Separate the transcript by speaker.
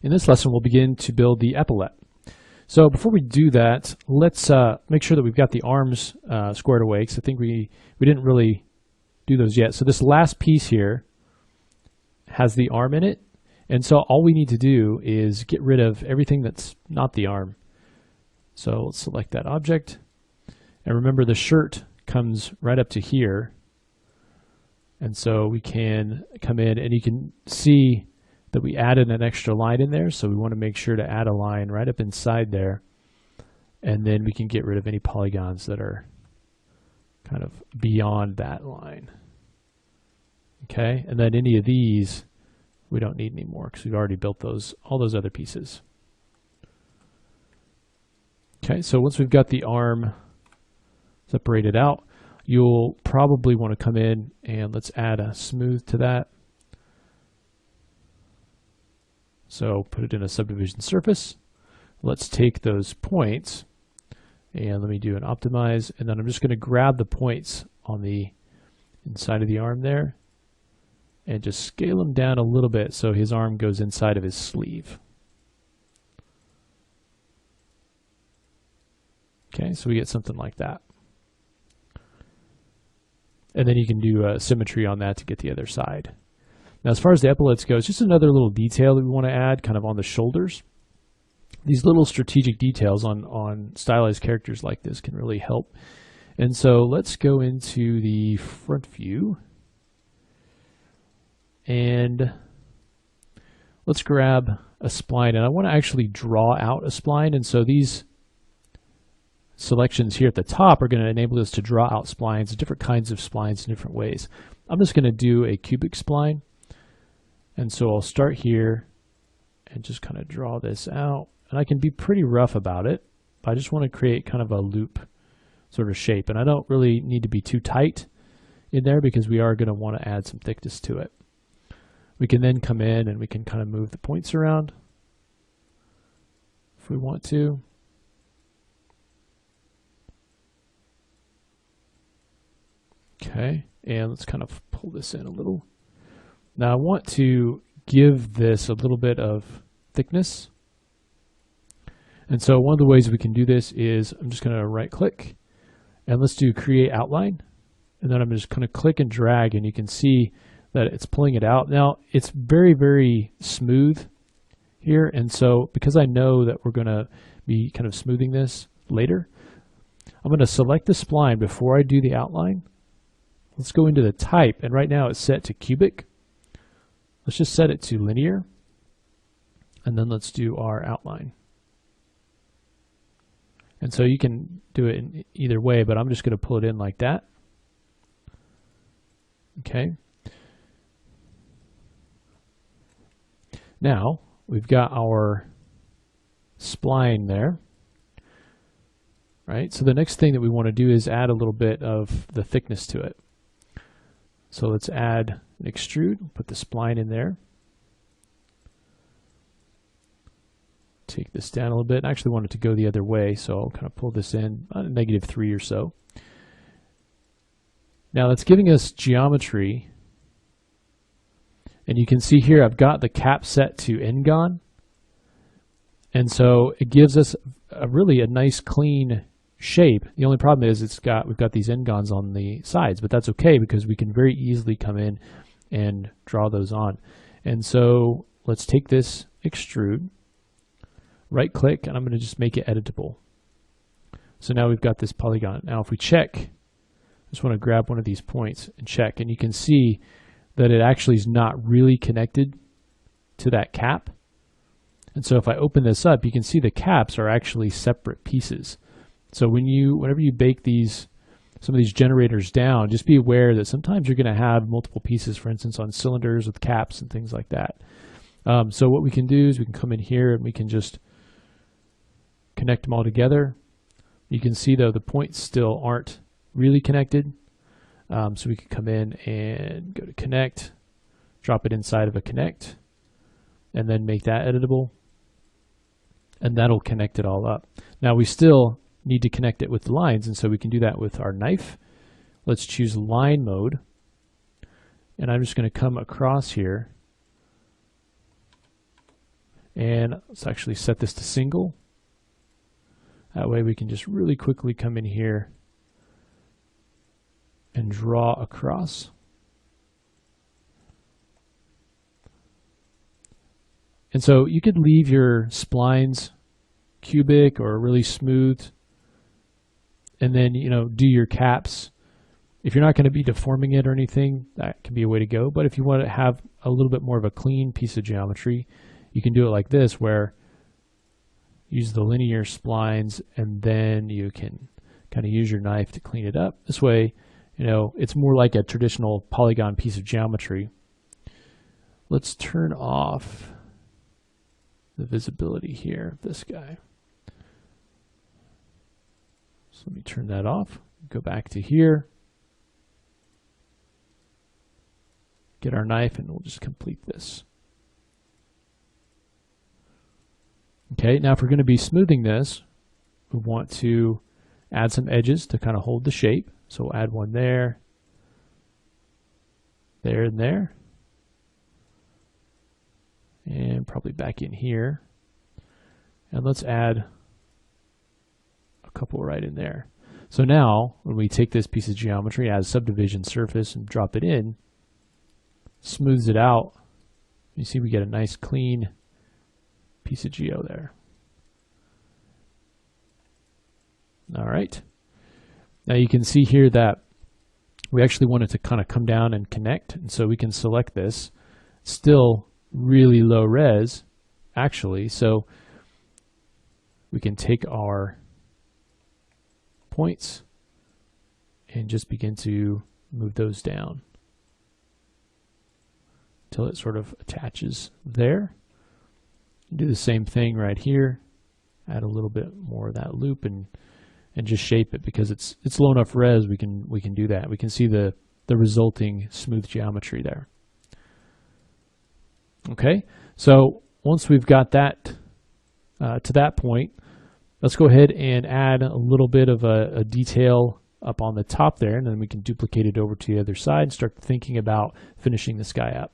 Speaker 1: In this lesson, we'll begin to build the epaulet. So before we do that, let's make sure that we've got the arms squared away, because I think we didn't really do those yet. So this last piece here has the arm in it, and so all we need to do is get rid of everything that's not the arm. So let's select that object, and remember the shirt comes right up to here, and so we can come in and you can see that we added an extra line in there, so we want to make sure to add a line right up inside there, and then we can get rid of any polygons that are kind of beyond that line. Okay, and then any of these we don't need anymore because we've already built all those other pieces. Okay, so once we've got the arm separated out, you'll probably want to come in and let's add a smooth to that. So put it in a subdivision surface. Let's take those points and let me do an optimize, and then I'm just going to grab the points on the inside of the arm there and just scale them down a little bit so his arm goes inside of his sleeve. Okay, so we get something like that. And then you can do symmetry on that to get the other side. Now, as far as the epaulets go, it's just another little detail that we want to add kind of on the shoulders. These little strategic details on stylized characters like this can really help. And so let's go into the front view. And let's grab a spline. And I want to actually draw out a spline. And so these selections here at the top are going to enable us to draw out splines, different kinds of splines in different ways. I'm just going to do a cubic spline. And so I'll start here and just kind of draw this out. And I can be pretty rough about it, but I just want to create kind of a loop sort of shape. And I don't really need to be too tight in there because we are going to want to add some thickness to it. We can then come in and we can kind of move the points around if we want to. Okay, and let's kind of pull this in a little. Now I want to give this a little bit of thickness. And so one of the ways we can do this is I'm just going to right click and let's do create outline. And then I'm just going to click and drag, and you can see that it's pulling it out. Now it's very, very smooth here. And so because I know that we're going to be kind of smoothing this later, I'm going to select the spline before I do the outline. Let's go into the type, and right now it's set to cubic. Let's just set it to linear, and then let's do our outline. And so you can do it in either way, but I'm just going to pull it in like that. Okay. Now we've got our spline there. Right. So the next thing that we want to do is add a little bit of the thickness to it. So let's add an extrude, put the spline in there. Take this down a little bit. I actually want it to go the other way, so I'll kind of pull this in about -3 or so. Now that's giving us geometry. And you can see here I've got the cap set to Ngon. And so it gives us really a nice clean shape. The only problem is we've got these Ngons on the sides, but that's okay because we can very easily come in and draw those on. And so let's take this extrude, right click, and I'm going to just make it editable. So now we've got this polygon. Now if we check, I just want to grab one of these points and check, and you can see that it actually is not really connected to that cap. And so if I open this up, you can see the caps are actually separate pieces. So whenever you bake some of these generators down, just be aware that sometimes you're going to have multiple pieces, for instance, on cylinders with caps and things like that. So what we can do is we can come in here and we can just connect them all together. You can see though the points still aren't really connected. So we can come in and go to connect, drop it inside of a connect, and then make that editable. And that'll connect it all up. Now we still need to connect it with the lines, and so we can do that with our knife. Let's choose line mode, and I'm just going to come across here And let's actually set this to single. That way we can just really quickly come in here and draw across. And so you could leave your splines cubic or really smooth, and then, you know, do your caps. If you're not going to be deforming it or anything, that can be a way to go. But if you want to have a little bit more of a clean piece of geometry, you can do it like this, where use the linear splines and then you can kind of use your knife to clean it up. This way, you know, it's more like a traditional polygon piece of geometry. Let's turn off the visibility here of this guy. So let me turn that off. Go back to here. Get our knife and we'll just complete this. Okay, now if we're going to be smoothing this, we want to add some edges to kind of hold the shape. So we'll add one there, there, and there. And probably back in here. And let's add a couple right in there. So now, when we take this piece of geometry, add a subdivision surface and drop it in, smooths it out, you see we get a nice clean piece of geo there. All right. Now you can see here that we actually want it to kind of come down and connect, and so we can select this. Still really low res, actually, so we can take our points and just begin to move those down until it sort of attaches there. Do the same thing right here. Add a little bit more of that loop and just shape it, because it's low enough res. We can do that. We can see the resulting smooth geometry there. Okay, so once we've got that to that point, let's go ahead and add a little bit of a detail up on the top there, and then we can duplicate it over to the other side and start thinking about finishing this guy up.